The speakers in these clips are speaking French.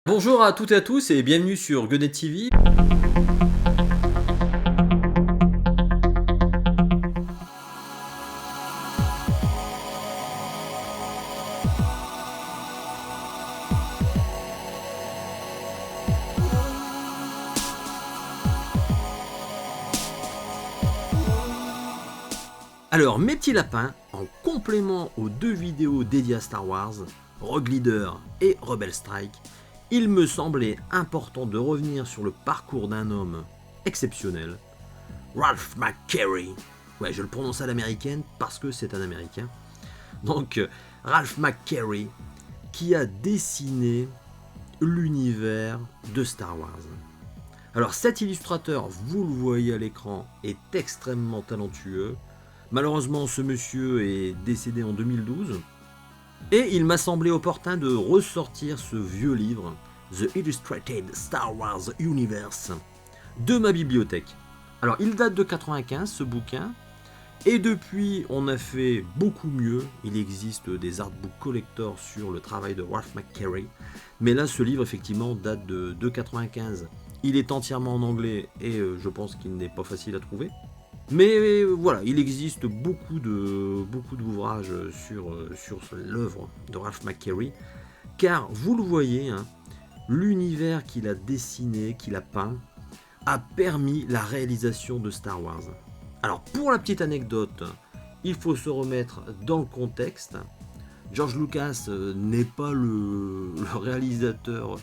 Bonjour à toutes et à tous et bienvenue sur Gunnet TV. Alors mes petits lapins, en complément aux deux vidéos dédiées à Star Wars, Rogue Leader et Rebel Strike, il me semblait important de revenir sur le parcours d'un homme exceptionnel, Ralph McQuarrie. Ouais, je le prononce à l'américaine parce que c'est un américain. Donc Ralph McQuarrie qui a dessiné l'univers de Star Wars. Alors cet illustrateur, vous le voyez à l'écran, est extrêmement talentueux. Malheureusement, ce monsieur est décédé en 2012. Et il m'a semblé opportun de ressortir ce vieux livre, The Illustrated Star Wars Universe, de ma bibliothèque. Alors il date de 95 ce bouquin, et depuis on a fait beaucoup mieux. Il existe des artbooks collector sur le travail de Ralph McQuarrie, mais là ce livre effectivement date de 95. Il est entièrement en anglais et je pense qu'il n'est pas facile à trouver. Mais voilà, il existe beaucoup d'ouvrages sur l'œuvre de Ralph McQuarrie, car vous le voyez, hein, l'univers qu'il a dessiné, qu'il a peint, a permis la réalisation de Star Wars. Alors pour la petite anecdote, il faut se remettre dans le contexte. George Lucas n'est pas le réalisateur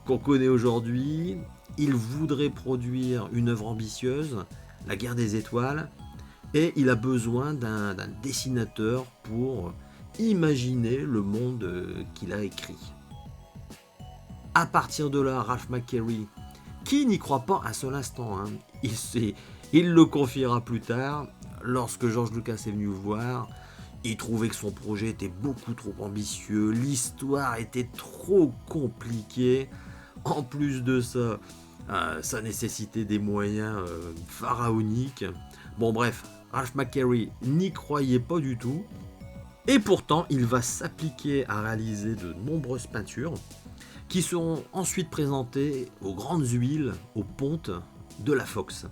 qu'on connaît aujourd'hui. Il voudrait produire une œuvre ambitieuse, La Guerre des Étoiles, et il a besoin d'un dessinateur pour imaginer le monde qu'il a écrit. À partir de là, Ralph McQuarrie, qui n'y croit pas un seul instant, hein, il le confiera plus tard, lorsque George Lucas est venu le voir, il trouvait que son projet était beaucoup trop ambitieux, l'histoire était trop compliquée, en plus de ça, ça nécessitait des moyens pharaoniques. Bon bref, Ralph McQuarrie n'y croyait pas du tout, et pourtant il va s'appliquer à réaliser de nombreuses peintures qui seront ensuite présentées aux grandes huiles, aux pontes de la Fox.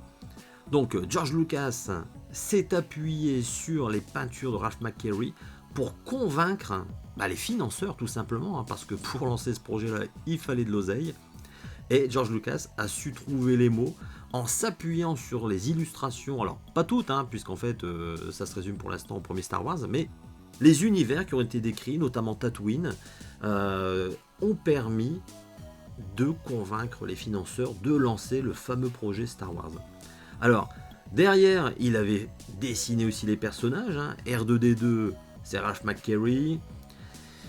Donc George Lucas s'est appuyé sur les peintures de Ralph McQuarrie pour convaincre les financeurs tout simplement, hein, parce que pour lancer ce projet-là, il fallait de l'oseille. Et George Lucas a su trouver les mots en s'appuyant sur les illustrations, alors pas toutes, hein, puisqu'en fait ça se résume pour l'instant au premier Star Wars, mais les univers qui ont été décrits, notamment Tatooine, ont permis de convaincre les financeurs de lancer le fameux projet Star Wars. Alors, derrière, il avait dessiné aussi les personnages, hein. R2D2, c'est Ralph McQuarrie,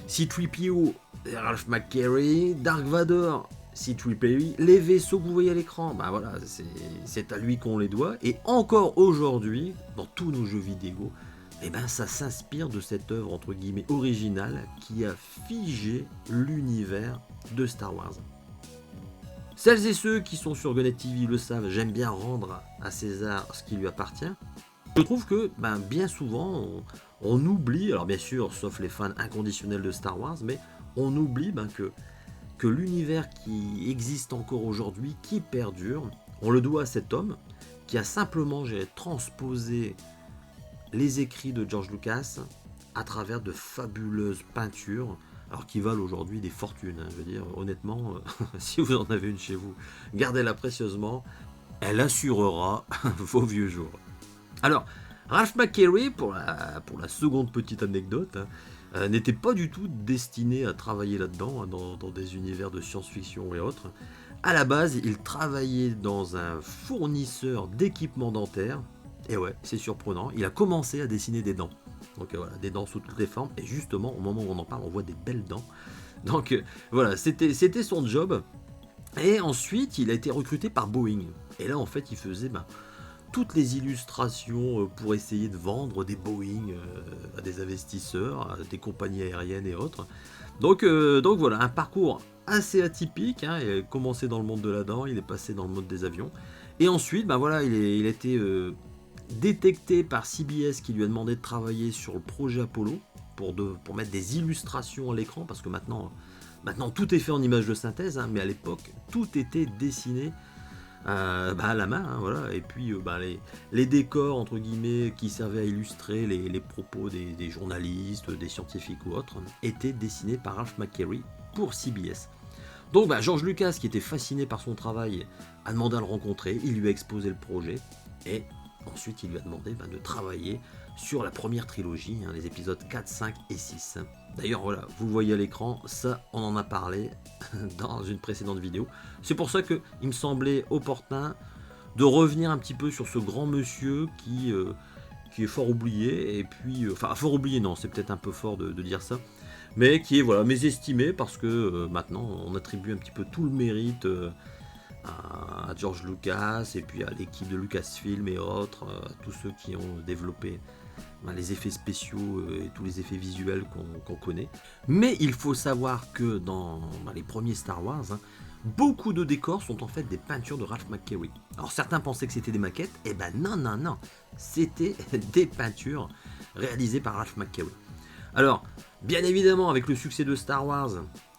C-3PO, c'est Ralph McQuarrie, Dark Vador, C-3PO, les vaisseaux que vous voyez à l'écran, voilà, c'est à lui qu'on les doit, et encore aujourd'hui, dans tous nos jeux vidéo, ça s'inspire de cette œuvre entre guillemets originale qui a figé l'univers de Star Wars. Celles et ceux qui sont sur Gunnet TV le savent, j'aime bien rendre à César ce qui lui appartient. Je trouve que bien souvent on oublie, alors bien sûr sauf les fans inconditionnels de Star Wars, mais on oublie que l'univers qui existe encore aujourd'hui, qui perdure, on le doit à cet homme qui a simplement transposé les écrits de George Lucas à travers de fabuleuses peintures, alors qui valent aujourd'hui des fortunes, hein. Je veux dire, honnêtement, si vous en avez une chez vous, gardez-la précieusement, elle assurera vos vieux jours. Alors, Ralph McQuarrie, pour la seconde petite anecdote, hein, n'était pas du tout destiné à travailler là-dedans, hein, dans des univers de science-fiction et autres. À la base, il travaillait dans un fournisseur d'équipements dentaires. Et ouais, c'est surprenant, il a commencé à dessiner des dents. Donc voilà, des dents sous toutes les formes. Et justement, au moment où on en parle, on voit des belles dents. Donc voilà, c'était son job. Et ensuite, il a été recruté par Boeing. Et là, en fait, il faisait toutes les illustrations pour essayer de vendre des Boeing à des investisseurs, à des compagnies aériennes et autres. Donc voilà, un parcours assez atypique, hein. Il a commencé dans le monde de la dent, il est passé dans le monde des avions. Et ensuite, voilà, il a été détecté par CBS qui lui a demandé de travailler sur le projet Apollo pour mettre des illustrations à l'écran, parce que maintenant Maintenant, tout est fait en images de synthèse, hein, mais à l'époque, tout était dessiné à la main, hein, voilà. Et puis les décors entre guillemets qui servaient à illustrer les propos des journalistes, des scientifiques ou autres, étaient dessinés par Ralph McQuarrie pour CBS. Donc George Lucas, qui était fasciné par son travail, a demandé à le rencontrer, il lui a exposé le projet, et ensuite il lui a demandé de travailler sur la première trilogie, hein, les épisodes 4, 5 et 6. D'ailleurs voilà, vous le voyez à l'écran, ça on en a parlé dans une précédente vidéo. C'est pour ça qu'il me semblait opportun de revenir un petit peu sur ce grand monsieur qui est fort oublié, et puis, enfin fort oublié non, c'est peut-être un peu fort de dire ça, mais qui est voilà mésestimé parce que maintenant on attribue un petit peu tout le mérite à George Lucas et puis à l'équipe de Lucasfilm et autres, à tous ceux qui ont développé les effets spéciaux et tous les effets visuels qu'on connaît. Mais il faut savoir que dans les premiers Star Wars, hein, beaucoup de décors sont en fait des peintures de Ralph McQuarrie. Alors certains pensaient que c'était des maquettes, et ben non, c'était des peintures réalisées par Ralph McQuarrie. Alors, bien évidemment, avec le succès de Star Wars,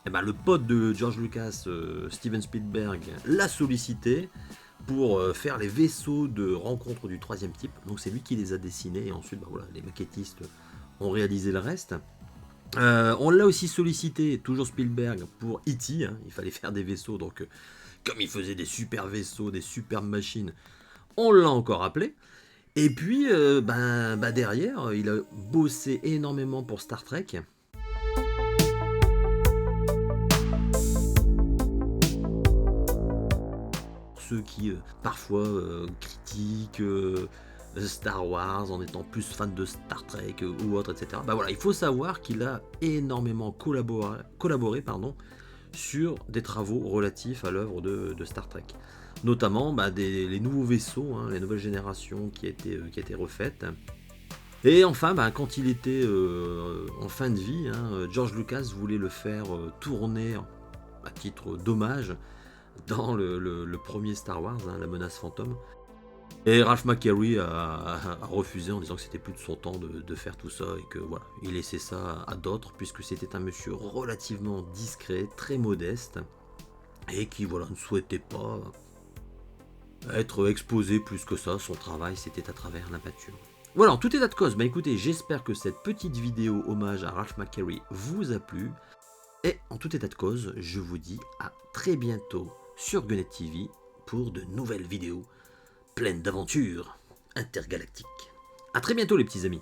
le pote de George Lucas, Steven Spielberg, l'a sollicité pour faire les vaisseaux de rencontre du troisième type. Donc c'est lui qui les a dessinés, et ensuite les maquettistes ont réalisé le reste. On l'a aussi sollicité, toujours Spielberg, pour E.T. Hein, il fallait faire des vaisseaux, donc comme il faisait des super vaisseaux, des superbes machines, on l'a encore appelé. Et puis derrière, il a bossé énormément pour Star Trek. Ceux qui parfois critiquent Star Wars en étant plus fan de Star Trek ou autre, etc. Il faut savoir qu'il a énormément collaboré sur des travaux relatifs à l'œuvre de Star Trek. Notamment les nouveaux vaisseaux, hein, les nouvelles générations qui a été refaites. Et enfin, quand il était en fin de vie, hein, George Lucas voulait le faire tourner à titre d'hommage dans le premier Star Wars, hein, la menace fantôme. Et Ralph McQuarrie a refusé en disant que c'était plus de son temps de faire tout ça, et que voilà, il laissait ça à d'autres, puisque c'était un monsieur relativement discret, très modeste, et qui ne souhaitait pas être exposé plus que ça. Son travail, c'était à travers la peinture. Voilà, en tout état de cause, écoutez, j'espère que cette petite vidéo hommage à Ralph McQuarrie vous a plu. Et en tout état de cause, je vous dis à très bientôt sur Gunnet TV pour de nouvelles vidéos pleines d'aventures intergalactiques. A très bientôt les petits amis.